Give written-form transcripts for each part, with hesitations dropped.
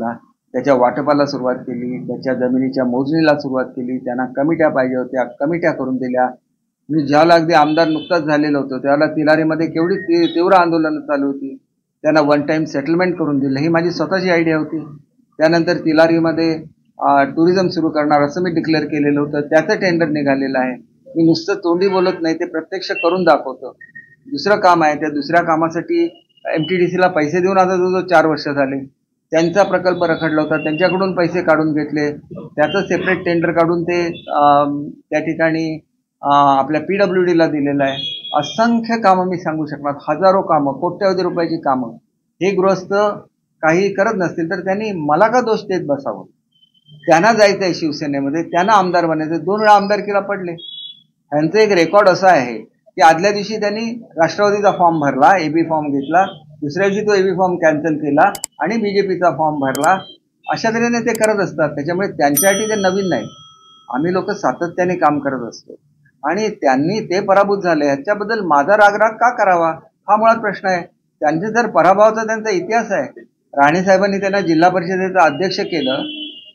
त्याच्या वाटपाला सुरुवात केली, त्याच्या जमिनीच्या मोजणीला सुरुवात केली, त्यांना कमिट्या पाहिजे होत्या, कमिट्या करून दिल्या. मी ज्याला अगदी आमदार नुकताच झालेलो होतो त्याला तिलारीमध्ये केवढी तीव्र आंदोलनं चालू होती. त्यांना वन टाइम सेटलमेंट करून दिलं, ही माझी स्वतःची आयडिया होती. त्यानंतर तिलारीमध्ये टुरिझम सुरू करणार असं मी डिक्लेअर केलेलं होतं, त्याचं टेंडर निघालेलं आहे. मी नुसतं तोंडी बोलत नाही, ते प्रत्यक्ष करून दाखवतो. दुसरं काम आहे, त्या दुसऱ्या कामासाठी MTDCला पैसे देऊन आता जवळजवळ 4 वर्ष झाले. त्यांचा प्रकल्प रखडला होता, त्यांच्याकडून पैसे काढून घेतले, त्याचं सेपरेट टेंडर काढून ते त्या ठिकाणी आपल्या PWDला दिलेलं आहे. असंख्य कामं मी सांगू शकणार, हजारो कामं, कोट्यवधी रुपयाची कामं. हे गृहस्थ काही करत नसतील तर त्यांनी मला का दोष देत बसावं? त्यांना जायचं आहे शिवसेनेमध्ये, त्यांना आमदार बनायचं. 2 वेळा आमदारकीला पडले. यांचं एक रेकॉर्ड असं आहे की आदल्या दिवशी त्यांनी राष्ट्रवादीचा फॉर्म भरला, AB फॉर्म घेतला, दुसऱ्या दिवशी तो AB फॉर्म कॅन्सल केला आणि BJPचा फॉर्म भरला. अशा तऱ्हेने ते करत असतात. त्याच्यामुळे त्यांच्यासाठी ते नवीन नाही. आम्ही लोक सातत्याने काम करत असतो आणि त्यांनी ते पराभूत झाले. ह्याच्याबद्दल माझा रागराग का करावा हा मुळात प्रश्न आहे. त्यांचे जर पराभवाचा त्यांचा इतिहास आहे. राणे साहेबांनी त्यांना जिल्हा परिषदेचं अध्यक्ष केलं.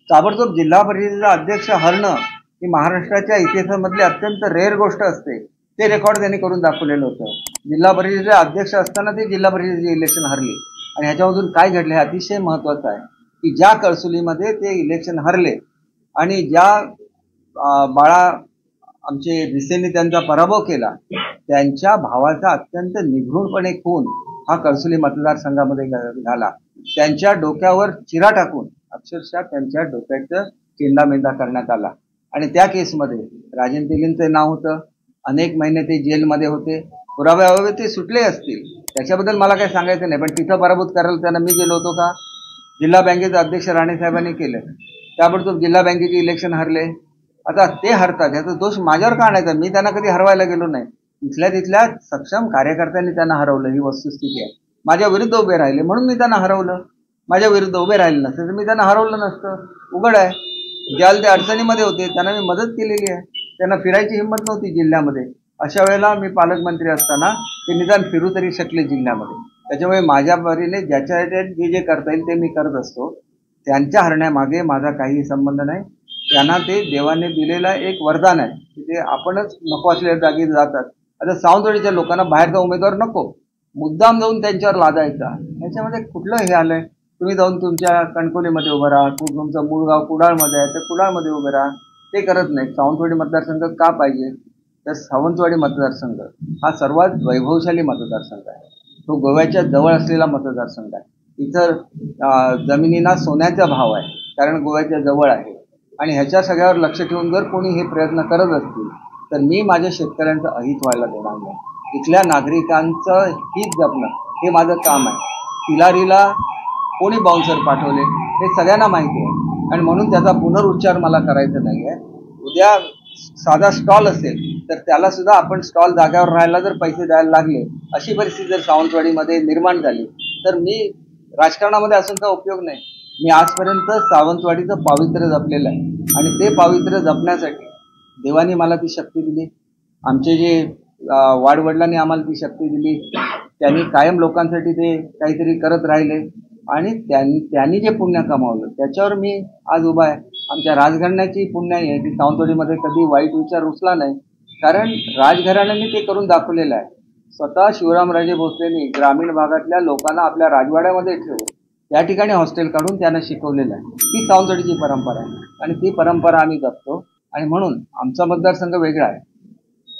ताबडतोब जिल्हा परिषदेचा अध्यक्ष हरणं ही महाराष्ट्राच्या इतिहासामधली अत्यंत रेअर गोष्ट असते. ते रेकॉर्ड त्यांनी करून दाखवलेलं होतं. जिल्हा परिषदेचे अध्यक्ष असताना ते जिल्हा परिषदेचे इलेक्शन हरले आणि ह्याच्यामधून काय घडले हे अतिशय महत्वाचं आहे की ज्या कळसुलीमध्ये ते इलेक्शन हरले आणि ज्या बाळा आमचे भिसेंनी त्यांचा पराभव केला, त्यांच्या भावाचा अत्यंत निघृणपणे खून हा कळसुली मतदारसंघामध्ये झाला. त्यांच्या डोक्यावर चिरा टाकून अक्षरशः त्यांच्या डोक्याचं चेंदामेंदा करण्यात आला आणि त्या केसमध्ये राजन तेलींचं नाव होतं. अनेक महिने ते जेलमध्ये होते. पुराव्यावे ते सुटले असतील, त्याच्याबद्दल मला काही सांगायचं नाही, पण तिथं पराभूत करायला त्यांना मी गेलो होतो का? जिल्हा बँकेचे अध्यक्ष राणे साहेबांनी केलं. त्याबरोबर जिल्हा बँकेचे इलेक्शन हरले. आता ते हरतात, याचा दोष माझ्यावर का आणायचा? मी त्यांना कधी हरवायला गेलो नाही. तिथल्या सक्षम कार्यकर्त्यांनी त्यांना हरवलं, ही वस्तुस्थिती आहे. माझ्या विरुद्ध उभे राहिले म्हणून मी त्यांना हरवलं. माझ्या विरुद्ध उभे राहिले नसते तर मी त्यांना हरवलं नसतं. उघड आहे. ज्याला ते अडचणीमध्ये होते त्यांना मी मदत केलेली आहे. त्यांना फिरायची हिंमत नव्हती जिल्ह्यामध्ये. अशा वेळेला मी पालकमंत्री असताना ते निदान फिरू तरी शकले जिल्ह्यामध्ये. त्याच्यामुळे माझ्या परीने ज्याच्या जे करता येईल ते मी करत असतो. त्यांच्या हरण्यामागे माझा काही संबंध नाही. त्यांना ते देवाने दिलेला एक वरदान आहे की ते आपणच नको असलेल्या जागी जातात. आता सावंतवाडीच्या लोकांना बाहेरचा उमेदवार नको, मुद्दाम जाऊन त्यांच्यावर लादायचा, याच्यामध्ये कुठलं हे आलंय? तुम्ही जाऊन तुमच्या कणकोलीमध्ये उभं राहा, तुमचं मूळ गाव कुडाळमध्ये आहे तर कुडाळमध्ये उभे राहा. ते करत नाही. सावंतवाडी मतदारसंघ का पाहिजे? तर सावंतवाडी मतदारसंघ हा सर्वात वैभवशाली मतदारसंघ आहे. तो गोव्याच्या जवळ असलेला मतदारसंघ आहे. इथं जमिनींना सोन्याचा भाव आहे कारण गोव्याच्या जवळ आहे. आणि ह्याच्या सगळ्यावर लक्ष ठेवून जर कोणी हे प्रयत्न करत असतील तर मी माझ्या शेतकऱ्यांचं अहित व्हायला देणार नाही. इथल्या नागरिकांचं हित जपणं हे माझं काम आहे. तिलारीला कोणी बाउन्सर पाठवले हे सगळ्यांना माहिती आहे आणि म्हणून त्याचा पुनरुच्चार मला करायचा नाही आहे. उद्या साधा स्टॉल असेल तर त्याला सुद्धा आपण स्टॉल जाग्यावर राहायला जर पैसे द्यायला लागले, अशी परिस्थिती जर सावंतवाडीमध्ये निर्माण झाली तर मी राजकारणामध्ये असूनचा उपयोग नाही. मी आजपर्यंत सावंतवाडीचं पावित्र्य जपलेलं आहे आणि ते पावित्र्य जपण्यासाठी देवाने मला ती शक्ती दिली. आमचे जे वाडवडिलांनी आम्हाला ती शक्ती दिली. त्यांनी कायम लोकांसाठी ते काहीतरी करत राहिले आणि त्यांनी जे पुण्य कमावलं त्याच्यावर मी आज उभा आहे. आमच्या राजघराण्याची पुण्याई आहे की सावंतवाडीमध्ये कधी वाईट विचार रुसला नाही कारण राजघराण्याने ते करून दाखवलेलं आहे. स्वतः शिवरामराजे भोसलेंनी ग्रामीण भागातल्या लोकांना आपल्या राजवाड्यामध्ये ठेवून त्या ठिकाणी हॉस्टेल काढून त्यांना शिकवलेलं आहे. ही सावंतवाडीची परंपरा आहे आणि ती परंपरा आम्ही जपतो आणि म्हणून आमचा मतदारसंघ वेगळा आहे.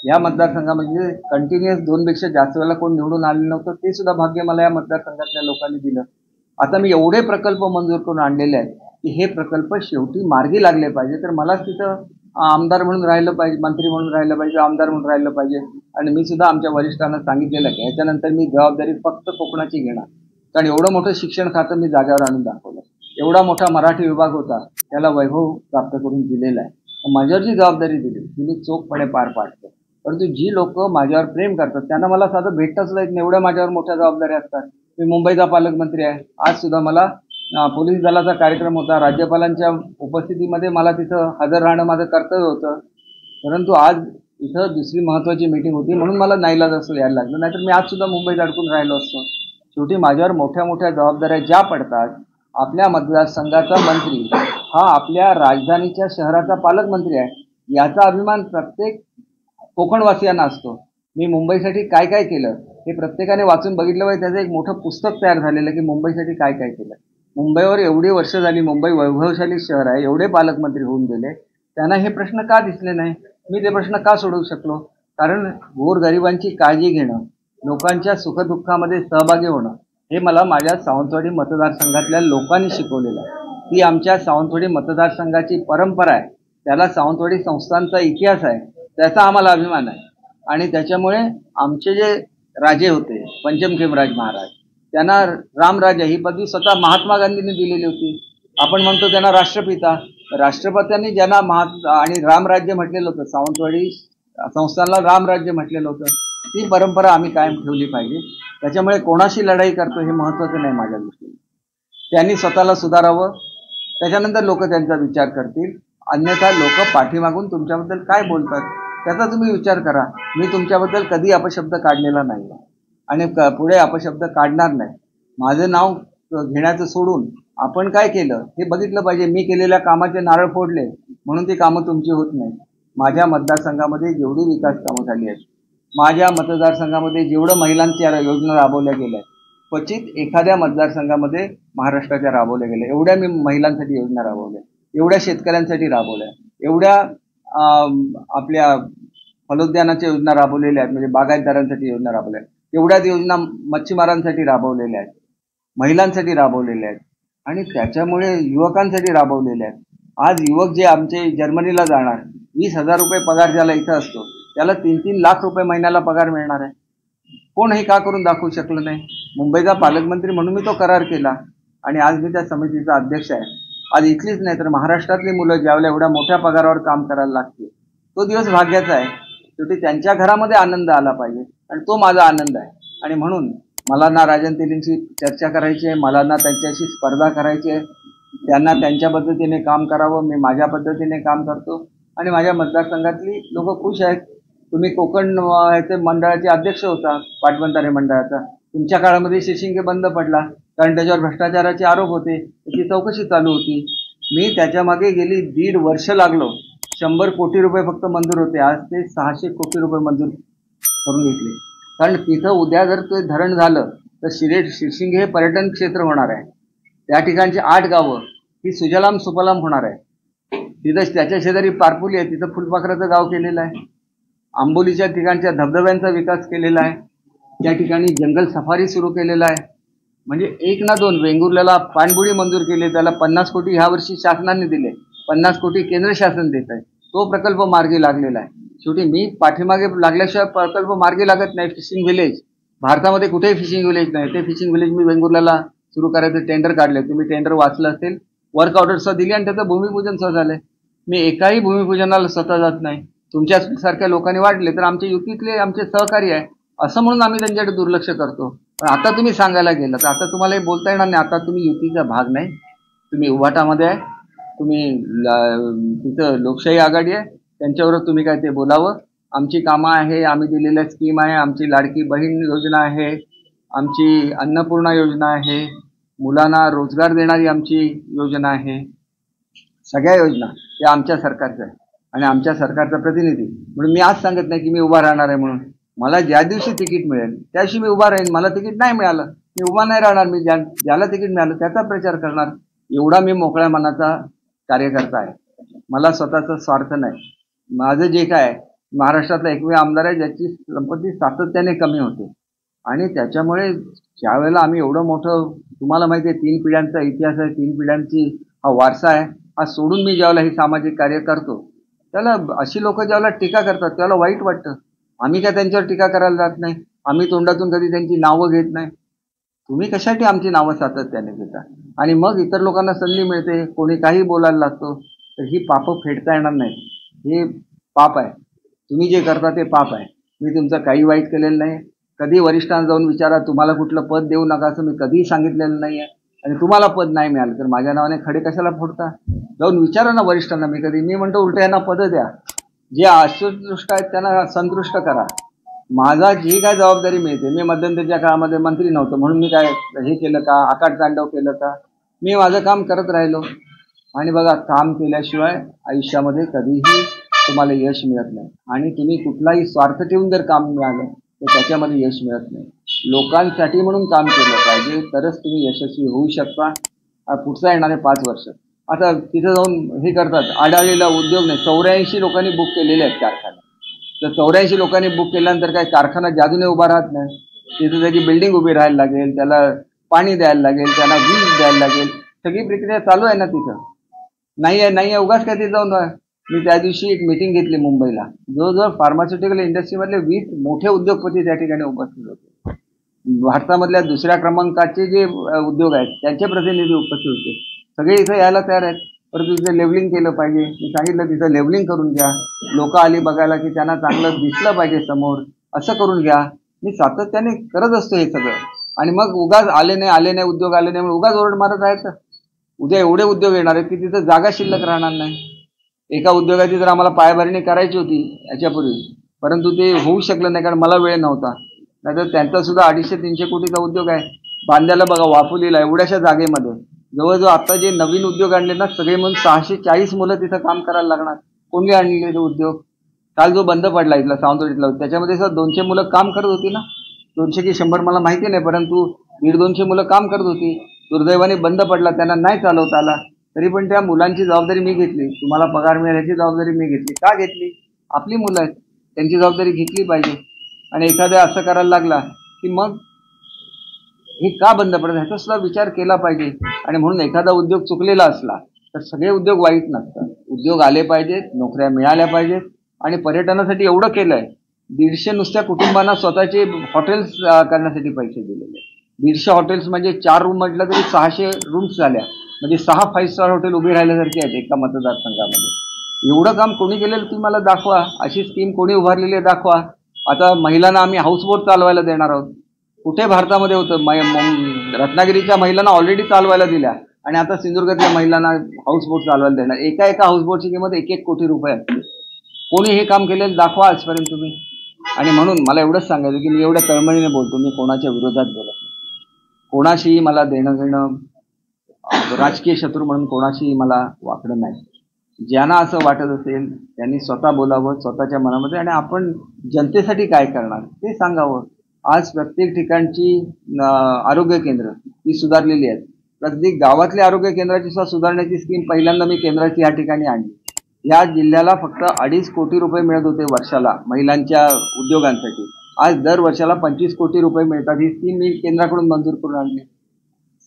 या मतदारसंघामध्ये कंटिन्युअस 2 पेक्षा जास्त वेळेला कोण निवडून आलेलं नव्हतं. ते सुद्धा भाग्य मला या मतदारसंघातल्या लोकांनी दिलं. आता मी एवढे प्रकल्प मंजूर करून आणलेले आहेत की हे प्रकल्प शेवटी मार्गी लागले पाहिजे. तर मलाच तिथं आमदार म्हणून राहिलं पाहिजे, मंत्री म्हणून राहिलं पाहिजे, आमदार म्हणून राहिलं पाहिजे. आणि मी सुद्धा आमच्या वरिष्ठांना सांगितलेलं की ह्याच्यानंतर मी जबाबदारी फक्त कोकणाची घेणार. कारण एवढं मोठं शिक्षण खातं मी जाग्यावर आणून दाखवलं. एवढा मोठा मराठी विभाग होता त्याला वैभव प्राप्त करून दिलेला आहे. माझ्यावर जी जबाबदारी दिली ती मी चोखपणे पार पाडतो. परंतु जी लोक माझ्यावर प्रेम करतात त्यांना मला साधं भेटता सुद्धा येत नाही, एवढ्या माझ्यावर मोठ्या जबाबदाऱ्या असतात. मी मुंबईचा पालकमंत्री आहे. आज सुद्धा मला पोलीस दलाचा कार्यक्रम होता. राज्यपालांच्या उपस्थितीमध्ये मला तिथं हजर राहणं माझं कर्तव्य होतं. परंतु आज इथं दुसरी महत्त्वाची मीटिंग होती म्हणून मला नाईलाज असं यायला लागलं. नाहीतर मी आज सुद्धा मुंबईत अडकून राहिलो असतो. शेवटी माझ्यावर मोठ्या मोठ्या जबाबदाऱ्या ज्या पडतात आपल्या मतदारसंघाचा मंत्री हा आपल्या राजधानीच्या शहराचा पालकमंत्री आहे, याचा अभिमान प्रत्येक कोकणवासियांना असतो. मी मुंबईसाठी काय काय केलं हे प्रत्येकाने वाचून बघितलं पाहिजे. त्याचं एक मोठं पुस्तक तयार झालेलं की मुंबईसाठी काय काय केलं. मुंबईवर एवढी वर्ष झाली, मुंबई वैभवशाली शहर आहे, एवढे पालकमंत्री होऊन गेले, त्यांना हे प्रश्न का दिसले नाही? मी ते प्रश्न का सोडवू शकलो? कारण गोरगरिबांची काळजी घेणं, लोकांच्या सुखदुःखामध्ये सहभागी होणं हे मला माझ्या सावंतवाडी मतदारसंघातल्या लोकांनी शिकवलेलं आहे. ती आमच्या सावंतवाडी मतदारसंघाची परंपरा आहे, त्याला सावंतवाडी संस्थांचा इतिहास आहे, त्याचा आम्हाला अभिमान आहे. आणि त्याच्यामुळे आमचे जे राजे होते पंचमखेमराज महाराज, त्यांना रामराजा ही पदवी स्वतः महात्मा गांधींनी दिलेली होती. आपण म्हणतो त्यांना राष्ट्रपिता. राष्ट्रपत्यांनी ज्यांना आणि रामराज्य म्हटलेलं होतं, सावंतवाडी संस्थानला रामराज्य म्हटलेलं होतं. ती परंपरा आम्ही कायम ठेवली पाहिजे. त्याच्यामुळे कोणाशी लढाई करतो हे महत्त्वाचं नाही माझ्या दृष्टीने. त्यांनी स्वतःला सुधारावं, त्याच्यानंतर लोक त्यांचा विचार करतील. अन्यथा लोक पाठीमागून तुमच्याबद्दल काय बोलतात त्याचा तुम्ही विचार करा. मी तुमच्याबद्दल कधी अपशब्द काढलेला नाही आणि पुढे अपशब्द काढणार नाही. माझं नाव घेण्याचं सोडून आपण काय केलं हे बघितलं पाहिजे. मी केलेल्या कामाचे नारळ फोडले म्हणून ती कामं तुमची होत नाही. माझ्या मतदारसंघामध्ये जेवढी विकास कामं झाली आहेत, माझ्या मतदारसंघामध्ये जेवढं महिलांच्या योजना राबवल्या गेल्या, क्वचित एखाद्या मतदारसंघामध्ये महाराष्ट्राच्या राबवल्या गेल्या, एवढ्या मी महिलांसाठी योजना राबवल्या, एवढ्या शेतकऱ्यांसाठी राबवल्या, एवढ्या आपल्या फलोद्यानाच्या योजना राबवलेल्या आहेत, म्हणजे बागायतदारांसाठी योजना राबवल्या, एवढ्याच योजना मच्छीमारांसाठी राबवलेल्या आहेत, महिलांसाठी राबवलेल्या आहेत आणि त्याच्यामुळे युवकांसाठी राबवलेल्या आहेत. आज युवक जे आमचे जर्मनीला जाणार, 20,000 रुपये पगार ज्याला इथं असतो त्याला 3-3 लाख रुपये महिन्याला पगार मिळणार आहे. कोण हे का करून दाखवू शकलं नाही? मुंबईचा पालकमंत्री म्हणून मी तो करार केला आणि आज मी त्या समितीचा अध्यक्ष आहे. आज इथलीच नाही तर महाराष्ट्रातली मुलं ज्यावेळेला एवढ्या मोठ्या पगारावर काम करायला लागतील, तो दिवस भाग्याचा आहे. शेवटी त्यांच्या घरामध्ये आनंद आला पाहिजे आणि तो माझा आनंद आहे. आणि म्हणून मला ना राजन तेलींशी चर्चा करायची आहे, मला ना त्यांच्याशी स्पर्धा करायची आहे. त्यांना त्यांच्या पद्धतीने काम करावं, मी माझ्या पद्धतीने काम करतो आणि माझ्या मतदारसंघातली लोक खुश आहेत. तुम्ही कोकण ह्याचे मंडळाचे अध्यक्ष होता, पाटबंधारे मंडळाचा. तुमच्या काळामध्ये शिशिंगे बंद पडला कारण त्याच्यावर भ्रष्टाचाराचे आरोप होते, त्याची चौकशी चालू होती. मी त्याच्या मागे गेली 1.5 वर्ष लागलो. 100 कोटी रुपये फक्त मंजूर होते, आज ते 600 कोटी रुपये मंजूर करून घेतले. कारण तिथं उद्या जर ते धरण झालं तर शिरशिंगे हे पर्यटन क्षेत्र होणार आहे. त्या ठिकाणची 8 गावं ही सुजलाम सुफलाम होणार आहे. तिथं त्याच्या शेजारी पारपुली आहे, तिथं फुलपाखराचं गाव केलेलं आहे. आंबोलीच्या ठिकाणच्या धबधब्यांचा विकास केलेला आहे. त्या ठिकाणी जंगल सफारी सुरू केलेला आहे. म्हणजे 1 ना 2 वेंगुर्ल्याला पाणबुडी मंजूर केली, त्याला 50 कोटी ह्या वर्षी शासनाने दिले, 50 कोटी केंद्र शासन देत आहे. तो प्रकल्प मार्गी लागलेला आहे. शेवटी मी पाठीमागे लागल्याशिवाय प्रकल्प मार्गी लागत नाही. फिशिंग विलेज भारतामध्ये कुठेही फिशिंग विलेज नाही, ते फिशिंग विलेज मी वेंगुर्ल्याला सुरू करायचं टेंडर काढले. तुम्ही टेंडर वाचलं असेल, वर्क ऑर्डर दिली आणि त्याचं भूमिपूजन झालंय. मी एकाही भूमिपूजनाला स्वतः जात नाही. तुमच्यासारख्या लोकांनी वाढले तर आमच्या युतीतले आमचे सहकारी आहे असं म्हणून आम्ही त्यांच्याकडे दुर्लक्ष करतो. पण आता तुम्ही सांगायला गेलं तर आता तुम्हाला हे बोलता येणार नाही. आता तुम्ही युतीचा भाग नाही, तुम्ही उभाटामध्ये आहे, तुम्ही तिथं लोकशाही आघाडी आहे, त्यांच्यावर तुम्ही काय ते बोलावं. आमची कामं आहे, आम्ही दिलेल्या स्कीम आहे, आमची लाडकी बहीण योजना आहे, आमची अन्नपूर्णा योजना आहे, मुलांना रोजगार देणारी आमची योजना आहे. सगळ्या योजना या आमच्या सरकारच्या आहे आणि आमच्या सरकारचा प्रतिनिधी म्हणून मी आज सांगत नाही की मी उभा राहणार आहे म्हणून. मला ज्या दिवशी तिकीट मिळेल त्या दिवशी मी उभा राहीन. मला तिकीट नाही मिळालं मी उभा नाही राहणार. मी ज्याला तिकीट मिळालं त्याचा प्रचार करणार. एवढा मी मोकळ्या मनाचा कार्यकर्ता आहे. मला स्वतःचा स्वार्थ नाही. माझं जे काय महाराष्ट्रातला एकमेव आमदार आहे ज्याची संपत्ती सातत्याने कमी होते आणि त्याच्यामुळे ज्यावेळेला आम्ही एवढं मोठं, तुम्हाला माहिती आहे 3 पिढ्यांचा इतिहास आहे, 3 पिढ्यांची हा वारसा आहे, हा सोडून मी ज्यावेळेला हे सामाजिक कार्य करतो त्याला अशी लोक ज्यावेळेला टीका करतात त्याला वाईट वाटतं. आम्ही काय त्यांच्यावर टीका करायला जात नाही, आम्ही तोंडातून कधी त्यांची नावं घेत नाही. तुम्ही कशासाठी आमची नावं सातत्याने घेता आणि मग इतर लोकांना संधी मिळते, कोणी काही बोलायला लागतो, तर ही पापं फेडता येणार नाही. हे पाप आहे, तुम्ही जे करता ते पाप आहे. मी तुमचं काही वाईट केलेलं नाही. कधी वरिष्ठांना जाऊन विचारा तुम्हाला कुठलं पद देऊ नका असं मी कधीही सांगितलेलं नाही आहे. आणि तुम्हाला पद नाही मिळालं तर माझ्या नावाने खडे कशाला फोडता? जाऊन विचारा ना वरिष्ठांना. मी म्हणतो उलट यांना पदं द्या, जे असंतुष्ट आहेत त्यांना संतुष्ट करा. माझा जी काय जबाबदारी मिळते, मी मध्यंतरीच्या काळामध्ये मंत्री नव्हतो म्हणून मी काय हे केलं का, आकाट तांडव केलं का? मी माझं काम करत राहिलो आणि बघा, काम केल्याशिवाय आयुष्यामध्ये कधीही तुम्हाला यश मिळत नाही. आणि तुम्ही कुठलाही स्वार्थ ठेवून जर काम मिळालं तर त्याच्यामध्ये यश मिळत नाही. लोकांसाठी म्हणून काम केलं पाहिजे, तरच तुम्ही यशस्वी होऊ शकता पुढचा येणारे 5 वर्ष. आता तिथं जाऊन हे करतात, आढळलेला उद्योग नाही, 84 लोकांनी बुक केलेले आहेत कारखाने. तर 84 लोकांनी बुक केल्यानंतर काय कारखाना जादूने उभा राहत नाही. तिथे त्याची बिल्डिंग उभी राहायला लागेल, त्याला पाणी द्यायला लागेल, त्याला वीज द्यायला लागेल, सगळी प्रक्रिया चालू आहे ना तिथं. नाही आहे उगाच काय तिथे जाऊन. मी त्या दिवशी एक मीटिंग घेतली मुंबईला. जवळजवळ फार्मास्युटिकल इंडस्ट्रीमधले 20 मोठे उद्योगपती त्या ठिकाणी उपस्थित होते. भारतामधल्या दुसऱ्या क्रमांकाचे जे उद्योग आहेत त्यांचे प्रतिनिधी उपस्थित होते. सगळे इथं यायला तयार आहेत, परंतु तिथे लेवलिंग केलं पाहिजे. मी सांगितलं तिथं लेवलिंग करून घ्या, लोक आली बघायला की त्यांना चांगलं दिसलं पाहिजे समोर, असं करून घ्या. मी सातत्याने करत असतो हे सगळं. आणि मग उगाच आले नाही उद्योग आले नाही म्हणून उगाच ओरड मारत राहायचं. उद्या एवढे उद्योग येणार आहेत की तिथं जागा शिल्लक राहणार नाही. एका उद्योगाची तर आम्हाला पायाभरणी करायची होती याच्यापूर्वी, परंतु ते होऊ शकलं नाही कारण मला वेळ नव्हता. नाहीतर त्यांचा सुद्धा 250-300 कोटीचा उद्योग आहे. बांद्याला बघा, वाफुलीला एवढ्याशा जागेमध्ये जवळजवळ आता जे नवीन उद्योग आणले ना, सगळे म्हणून 640 मुलं तिथं काम करायला लागणार. कोणी आणले ते उद्योग? काल जो बंद पडला इथला सावंतवाडीतला, त्याच्यामध्ये सुद्धा 200 मुलं काम करत होती ना. 200 की 100 मला माहिती नाही, परंतु 150-200 मुलं काम करत होती. दुर्दैवाने बंद पडला, त्यांना नाही चालवता आला. तरी पण त्या मुलांची जबाबदारी मी घेतली. तुम्हाला पगार मिळेल याची जबाबदारी मी घेतली. का घेतली? आपली मुलं आहेत, त्यांची जबाबदारी घेतली पाहिजे. आणि एखाद्या असं करायला लागला की मग हे का बंद पडत, ह्याचा सुद्धा विचार केला पाहिजे. आणि म्हणून एखादा उद्योग चुकलेला असला तर सगळे उद्योग वाईट नसतात. उद्योग आले पाहिजेत, नोकऱ्या मिळाल्या पाहिजेत. आणि पर्यटनासाठी एवढं केलंय, 150 नुसत्या कुटुंबांना स्वतःचे हॉटेल्स करण्यासाठी पैसे दिलेले. 150 हॉटेल्स म्हणजे 4 रूम म्हटलं तरी 600 रूम्स झाल्या. म्हणजे 6 5 स्टार हॉटेल उभी राहिल्यासारखे आहेत एका मतदारसंघामध्ये. एवढं काम कोणी केलेलं तुम्ही मला दाखवा. अशी स्कीम कोणी उभारलेली आहे दाखवा. आता महिलांना आम्ही हाऊसबोट चालवायला देणार आहोत. कुठे भारतामध्ये होतं? रत्नागिरीच्या महिलांना ऑलरेडी चालवायला दिल्या आणि आता सिंधुदुर्गातल्या महिलांना हाऊसबोट चालवायला देणार. एका हाऊसबोटची किंमत 1-1 कोटी रुपये असते. कोणी हे काम केलेलं दाखवा आजपर्यंत तुम्ही. आणि म्हणून मला एवढंच सांगायचं की मी एवढ्या तळमळीने बोलतो, मी कोणाच्या विरोधात बोलत नाही. कोणाशीही मला देणं घेणं, राजकीय शत्रू म्हणून कोणाशीही मला वाकडं नाही. ज्यांना असं वाटत असेल त्यांनी स्वतः बोलावं स्वतःच्या मनामध्ये, आणि आपण जनतेसाठी काय करणार ते सांगावं. आज प्रत्येक ठिकाणची आरोग्य केंद्र ही सुधारलेली आहेत. प्रत्येक गावातल्या आरोग्य केंद्राची सुद्धा सुधारण्याची स्कीम पहिल्यांदा मी केंद्राची या ठिकाणी आणली. या जिल्ह्याला फक्त 2.5 कोटी रुपये मिळत होते वर्षाला महिलांच्या उद्योगांसाठी. आज दर वर्षाला 25 कोटी रुपये मिळतात. ही स्कीम मी केंद्राकडून मंजूर करून आणली.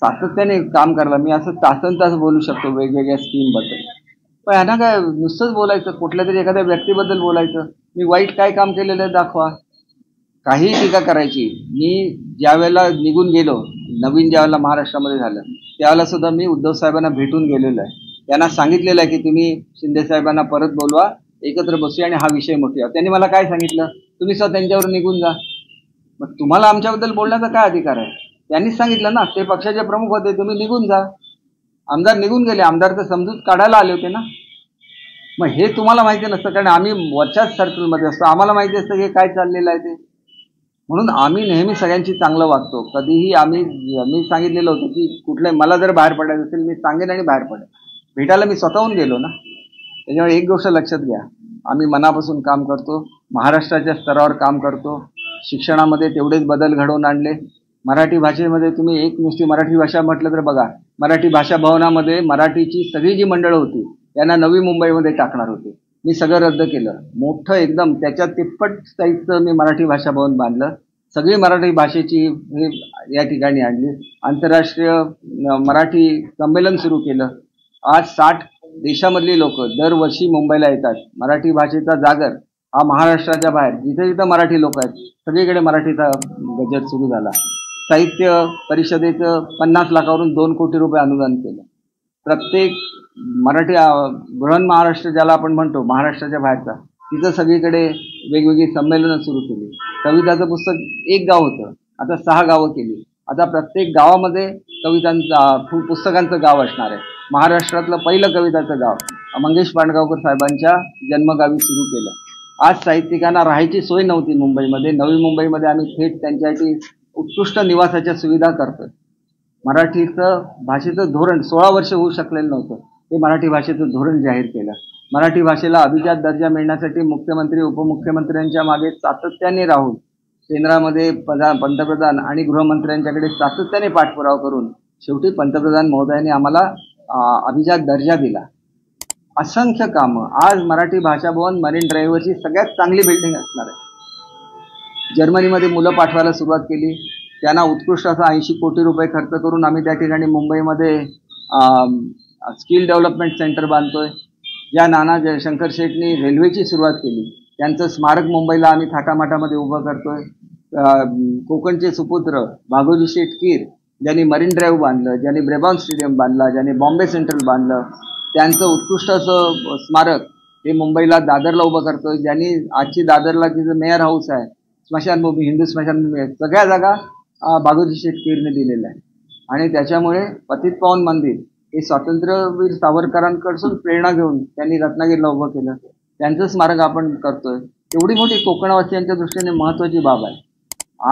सातत्याने काम करायला मी असं तासन बोलू शकतो वेगवेगळ्या स्कीमबद्दल. पण ह्यांना काय नुसतंच बोलायचं, कुठल्या तरी एखाद्या व्यक्तीबद्दल बोलायचं. मी वाईट काय काम केलेलं आहे दाखवा. काही टीका करायची. मी ज्या वेळेला निघून गेलो, नवीन ज्यावेळेला महाराष्ट्रामध्ये झालं त्यावेळेला सुद्धा मी उद्धव साहेबांना भेटून गेलेलो आहे. त्यांना सांगितलेलं आहे की तुम्ही शिंदे साहेबांना परत बोलवा, एकत्र बसूया आणि हा विषय मोठा. त्यांनी मला काय सांगितलं? तुम्ही सुद्धा त्यांच्यावर निघून जा. मग तुम्हाला आमच्याबद्दल बोलण्याचा काय अधिकार आहे? त्यांनीच सांगितलं ना, ते पक्षाचे प्रमुख होते, तुम्ही निघून जा. आमदार निघून गेले, आमदार तर समजूत काढायला आले होते ना. मग हे तुम्हाला माहिती नसतं कारण आम्ही वरच्याच सर्कलमध्ये असतो, आम्हाला माहिती असतं की काय चाललेलं आहे ते. म्हणून आम्ही नेहमी सगळ्यांशी चांगलं वागतो. कधीही मी सांगितलेलं होतं की कुठल्या मला जर बाहेर पडायचं असेल मी सांगेन आणि बाहेर पडेल. भेटायला मी स्वतःहून गेलो ना. त्याच्यामुळे एक गोष्ट लक्षात घ्या, आम्ही मनापासून काम करतो, महाराष्ट्राच्या स्तरावर काम करतो. शिक्षणामध्ये तेवढेच बदल घडवून आणले. मराठी भाषेमध्ये तुम्ही एक नुसती मराठी भाषा म्हटलं तर बघा, मराठी भाषा भवनामध्ये मराठीची सगळी जी मंडळं होती त्यांना नवी मुंबईमध्ये टाकणार होते. मी सगळं रद्द केलं. मोठं एकदम त्याच्या तिप्पट साईजचं मी मराठी भाषा भवन बांधलं. सगळी मराठी भाषेची या ठिकाणी आणली. आंतरराष्ट्रीय मराठी संमेलन सुरू केलं. आज 60 देशामधली लोक दरवर्षी मुंबईला येतात. मराठी भाषेचा जागर हा महाराष्ट्राच्या बाहेर जिथे जिथं मराठी लोक आहेत सगळीकडे मराठीचा बजेट सुरू झाला. साहित्य परिषदेचं 50 लाखावरून 2 कोटी रुपये अनुदान केलं. प्रत्येक मराठी बृहन महाराष्ट्र ज्याला आपण म्हणतो महाराष्ट्राच्या बाहेरचा, तिथं सगळीकडे वेगवेगळी संमेलनं सुरू केली. कविताचं पुस्तक 1 गाव होतं, आता 6 गावं केली. आता प्रत्येक गावामध्ये पुस्तकांचं गाव असणार आहे. महाराष्ट्रातलं पहिलं कविताचं गाव मंगेश पांडगावकर साहेबांच्या जन्मगावी सुरू केलं. आज साहित्यिकांना राहायची सोय नव्हती मुंबईमध्ये. नवी मुंबईमध्ये आम्ही थेट त्यांच्यासाठी उत्कृष्ट निवासाच्या सुविधा करतोय. मराठीचं भाषेचं धोरण 16 वर्ष होऊ शकलेलं नव्हतं. ते मराठी भाषेचं धोरण जाहीर केलं. मराठी भाषेला अभिजात दर्जा मिळण्यासाठी मुख्यमंत्री उपमुख्यमंत्र्यांच्या मागे सातत्याने राहून केंद्रामध्ये पंतप्रधान आणि गृहमंत्र्यांच्याकडे सातत्याने पाठपुरावा करून शेवटी पंतप्रधान महोदयांनी आम्हाला अभिजात दर्जा दिला. असंख्य कामं. आज मराठी भाषा भवन मरीन ड्राईव्हवरची सगळ्यात चांगली बिल्डिंग असणार आहे. जर्मनीमध्ये मुलं पाठवायला सुरुवात केली. त्यांना उत्कृष्ट असा 80 कोटी रुपये खर्च करून आम्ही त्या ठिकाणी मुंबईमध्ये स्किल डेव्हलपमेंट सेंटर बांधतोय. ज्या नाना शंकर शेठनी रेल्वेची सुरुवात केली त्यांचं स्मारक मुंबईला आम्ही थाटामाटामध्ये उभं करतोय. कोकणचे सुपुत्र भागोजी शेठ कीर ज्यांनी मरीन ड्राईव्ह बांधलं, ज्यांनी ब्रेबॉर्न स्टेडियम बांधला, ज्यांनी बॉम्बे सेंट्रल बांधलं, त्यांचं उत्कृष्ट असं स्मारक हे मुंबईला दादरला उभं करतोय. ज्यांनी आजची दादरला तिचं मेयर हाऊस आहे, स्मशानभूमी, हिंदू स्मशानभूमी आहे, सगळ्या जागा भागोजी शेठ कीरने दिलेल्या आहे. आणि त्याच्यामुळे पतित पावन मंदिर हे स्वातंत्र्यवीर सावरकरांकडून प्रेरणा घेऊन त्यांनी रत्नागिरीला उभं केलं. त्यांचं स्मारक आपण करतोय. एवढी मोठी कोकणवासियांच्या दृष्टीने महत्त्वाची बाब आहे.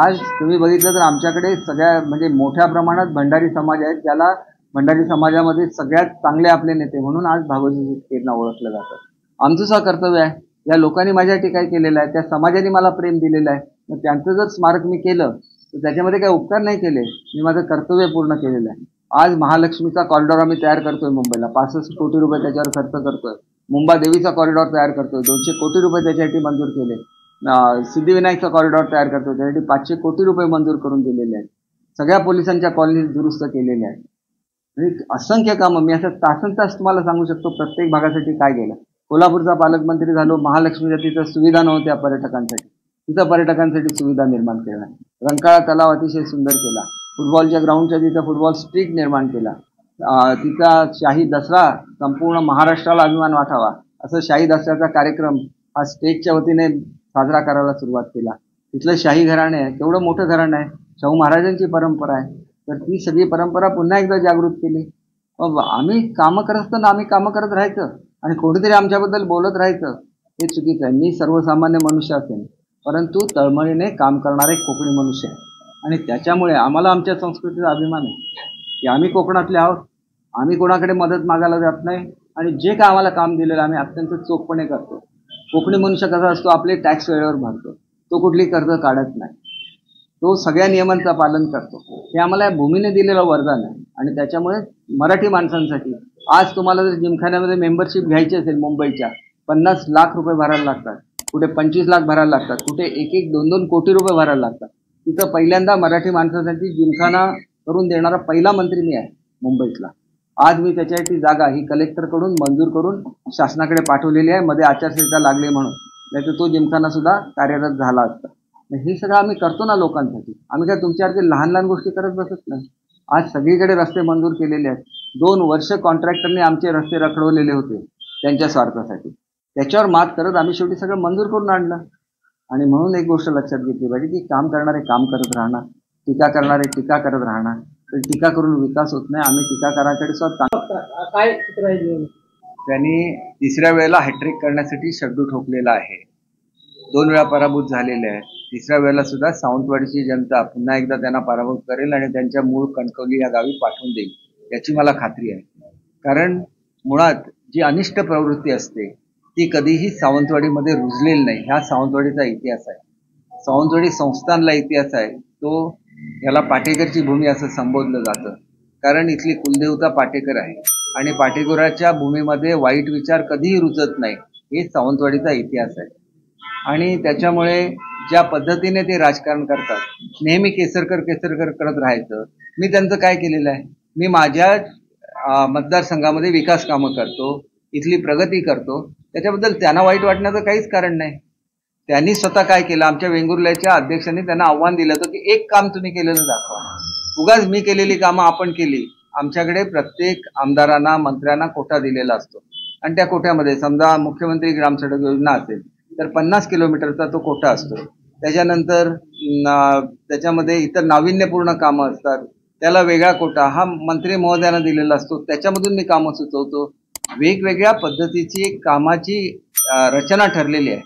आज तुम्ही बघितलं तर आमच्याकडे सगळ्या म्हणजे मोठ्या प्रमाणात भंडारी समाज आहेत, ज्याला भंडारी समाजामध्ये सगळ्यात चांगले आपले नेते म्हणून आज भागोजी शेठ कीरना ओळखलं जातं. आमचं सुद्धा कर्तव्य आहे. या लोकांनी माझ्यासाठी काय केलेलं आहे, त्या समाजाने मला प्रेम दिलेलं आहे. मग त्यांचं जर स्मारक मी केलं तर त्याच्यामध्ये काही उपकार नाही केले, मी माझं कर्तव्य पूर्ण केलेलं आहे. आज महालक्ष्मीचा कॉरिडॉर आम्ही तयार करतोय मुंबईला, 65 कोटी रुपये त्याच्यावर खर्च करतोय. मुंबादेवीचा कॉरिडॉर तयार करतोय, 200 कोटी रुपये त्याच्यासाठी मंजूर केले. सिद्धिविनायकचा कॉरिडॉर तयार करतोय, त्यासाठी 500 कोटी रुपये मंजूर करून दिलेले आहेत. सगळ्या पोलिसांच्या कॉलनी दुरुस्त केलेल्या आहेत. म्हणजे असंख्य कामं. मी असं तासन तास तुम्हाला सांगू शकतो प्रत्येक भागासाठी काय केलं. कोल्हापूरचा पालकमंत्री झालो, महालक्ष्मीच्या तिथं सुविधा नव्हत्या पर्यटकांसाठी, तिथं पर्यटकांसाठी सुविधा निर्माण केल्या. रंकाळा तलाव अतिशय सुंदर केला. फुटबॉलच्या ग्राउंडच्या तिथं फुटबॉल स्ट्रीट निर्माण केला. तिचा शाही दसरा संपूर्ण महाराष्ट्राला अभिमान वाटावा असं शाही दसऱ्याचा कार्यक्रम हा स्टेटच्या वतीने साजरा करायला सुरुवात केला. तिथलं शाही घराणे आहे, तेवढं मोठं घराणं आहे, शाहू महाराजांची परंपरा आहे. तर ती सगळी परंपरा पुन्हा एकदा जागृत केली. आम्ही कामं करत असताना आम्ही कामं करत राहायचं आणि कोणीतरी आमच्याबद्दल बोलत राहायचं हे चुकीचं आहे. मी सर्वसामान्य मनुष्य असेल, परंतु तळमळीने काम करणारे कोकणी मनुष्य आहे. आणि त्याच्यामुळे आम्हाला आमच्या संस्कृतीचा अभिमान आहे की आम्ही कोकणातले आहोत. आम्ही कोणाकडे मदत मागायला जात नाही आणि जे काय आम्हाला काम दिलेलं आम्ही अत्यंत चोखपणे करतो. कोकणी मनुष्य कसा असतो, आपले टॅक्स वेळेवर भरतो, तो कुठली कर्ज काढत नाही, तो सगळ्या नियमांचं पालन करतो. हे आम्हाला या भूमीने दिलेलं वरदान आहे. आणि त्याच्यामुळे मराठी माणसांसाठी आज तुम्हाला जर जिमखान्यामध्ये मेंबरशिप घ्यायची असेल मुंबईच्या, 50 लाख रुपये भरायला लागतात, कुठे 25 लाख भरायला लागतात, कुठे 1-2 कोटी रुपये भरायला लागतात. तिथं पहिल्यांदा मराठी माणसासाठी जिमखाना करून देणारा पहिला मंत्री मी आहे मुंबईतला. आज मी त्याच्यासाठी जागा ही कलेक्टरकडून मंजूर करून शासनाकडे पाठवलेली आहे. मध्ये आचारसंहिता लागली म्हणून, नाही तर तो जिमखाना सुद्धा कार्यरत झाला असता. हे सगळं आम्ही करतो ना लोकांसाठी. आम्ही काय तुमच्यासारखे लहान लहान गोष्टी करत बसत नाही. आज सगळीकडे रस्ते मंजूर केलेले आहेत. 2 वर्ष कॉन्ट्रॅक्टरने आमचे रस्ते रखडवलेले होते त्यांच्या स्वार्थासाठी. त्याच्यावर मात करत आम्ही शेवटी सगळं मंजूर करून आणलं. आणि म्हणून एक गोष्ट लक्षात घेतली पाहिजे की काम करणारे काम करत राहणार, टीका करणारे टीका करत राहणार. तर टीका करून विकास होत नाही. आम्ही टीकाकाराकडे स्वतः काय चित्र आहे. त्यांनी 3ऱ्या वेळेला हॅट्रिक करण्यासाठी शड्डू ठोकलेला आहे. 2 वेळा पराभूत झालेले आहे. 3ऱ्या वेळेला सुद्धा सावंतवाडीची जनता पुन्हा एकदा त्यांना पराभूत करेल आणि त्यांच्या मूळ कणकवली या गावी पाठवून देईल याची मला खात्री आहे. कारण मुळात जी अनिष्ट प्रवृत्ती असते ती कधीही सावंतवाडीमध्ये रुजलेली नाही. ह्या सावंतवाडीचा इतिहास आहे. सावंतवाडी संस्थानला इतिहास आहे. तो याला पाटेकरची भूमी असं संबोधलं जातं, कारण इथली कुलदेवता पाटेकर आहे आणि पाटेकराच्या भूमीमध्ये वाईट विचार कधीही रुजत नाही. हे सावंतवाडीचा इतिहास आहे. आणि त्याच्यामुळे ज्या पद्धतीने ते राजकारण करतात, नेहमी केसरकर केसरकर करत राहायचं. मी त्यांचं काय केलेलं आहे, मी माझ्या मतदारसंघामध्ये विकास कामं करतो, इथली प्रगती करतो, त्याच्याबद्दल त्यांना वाईट वाटण्याचं काहीच कारण नाही. त्यांनी स्वतः काय केलं, आमच्या वेंगुर्ल्याच्या अध्यक्षांनी त्यांना आव्हान दिलं होतं की एक काम तुम्ही केलेलं दाखवा. उगाच मी केलेली कामं आपण केली. आमच्याकडे प्रत्येक आमदारांना मंत्र्यांना कोटा दिलेला असतो आणि त्या कोट्यामध्ये समजा मुख्यमंत्री ग्रामसडक योजना असेल तर 50 किलोमीटरचा तो कोटा असतो. त्याच्यानंतर त्याच्यामध्ये इतर नाविन्यपूर्ण कामं असतात, त्याला वेगळा कोटा हा मंत्री महोदयांना दिलेला असतो. त्याच्यामधून मी कामं सुचवतो. वेगवेगळ्या पद्धतीची एक कामाची रचना ठरलेली आहे.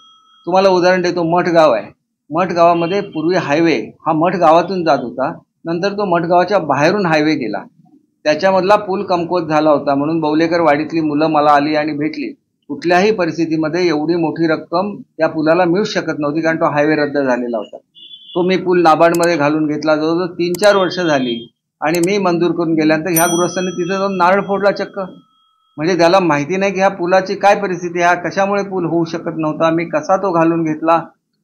तुम्हाला उदाहरण देतो, मठ गाव आहे. मठ गावामध्ये पूर्वी हायवे हा मठ गावातून जात होता नंतर तो मठगावाच्या बाहेरून हायवे गेला, त्याच्यामधला पूल कमकुवत झाला होता म्हणून बौलेकर वाडीतली मुलं मला आली आणि भेटली. कुठल्याही परिस्थितीमध्ये एवढी मोठी रक्कम त्या पुलाला मिळू शकत नव्हती, कारण तो हायवे रद्द झालेला होता. तो मी पूल नाबार्डमध्ये घालून घेतला, जवळजवळ 3-4 वर्ष झाली आणि मी मंजूर करून गेल्यानंतर ह्या गृहस्थांनी तिथे जाऊन नारळ फोडला चक्क. म्हणजे त्याला माहिती नाही की ह्या पुलाची काय परिस्थिती आहे, हा कशामुळे पूल होऊ शकत नव्हता, मी कसा तो घालून घेतला.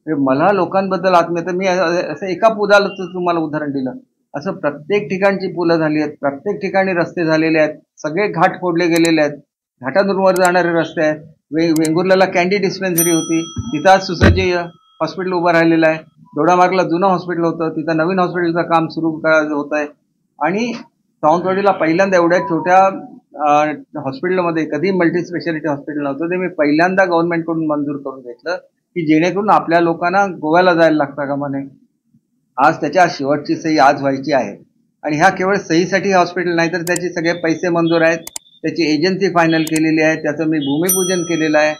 मला लोकांबद्दल आत्मीयता, मी असं एका पुलाला तुम्हाला उदाहरण दिलं, असं प्रत्येक ठिकाणची पुलं झाली आहेत, प्रत्येक ठिकाणी रस्ते झालेले आहेत, सगळे घाट फोडले गेलेले आहेत, घाटातून वर जाणारे रस्ते आहेत. वेंगुर्ल्याला कॅन्डी डिस्पेन्सरी होती, तिथं आज सुसज्ज हॉस्पिटल उभं राहिलेलं आहे. दोडामार्गला जुनं हॉस्पिटल होतं, तिथं नवीन हॉस्पिटलचं काम सुरू होत आहे. आणि सावंतवाडीला पहिल्यांदा एवढ्या छोट्या हॉस्पिटलमध्ये कधी मल्टी स्पेशालिटी हॉस्पिटल नव्हतं, ते मी पहिल्यांदा गव्हर्नमेंटकडून मंजूर करून घेतलं की जेणेकरून आपल्या लोकांना गोव्याला जायला लागतं का म्हणे. आज त्याच्या शेवटची सही आज व्हायची आहे आणि ह्या केवळ सहीसाठी हॉस्पिटल नाही, तर त्याचे सगळे पैसे मंजूर आहेत, त्याची एजन्सी फायनल केलेली आहे, त्याचं मी भूमिपूजन केलेलं आहे.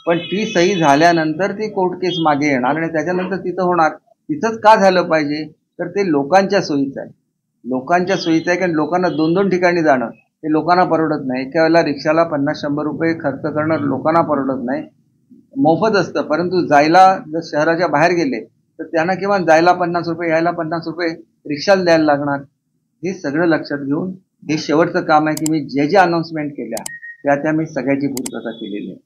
पण ती सही झाल्यानंतर ती कोर्ट केस मागे येणार आणि त्याच्यानंतर तिथं होणार. तिथंच का झालं पाहिजे, तर ते लोकांच्या सोयीचं आहे, लोकांच्या सोयीचं आहे. कारण लोकांना 2-2 ठिकाणी जाणं हे लोकांना परवडत नाही. एका वेळेला रिक्षाला 50-100 रुपये खर्च करणं लोकांना परवडत नाही. मोफत असतं, परंतु जायला जर शहराच्या बाहेर गेले तर त्यांना किमान जायला 50 रुपये, यायला 50 रुपये रिक्षाला द्यायला लागणार. हे सगळं लक्षात घेऊन हे शेवटचं काम आहे की मी जे अनाउन्समेंट केल्या त्या मी सगळ्याची पूर्तता केलेली आहे.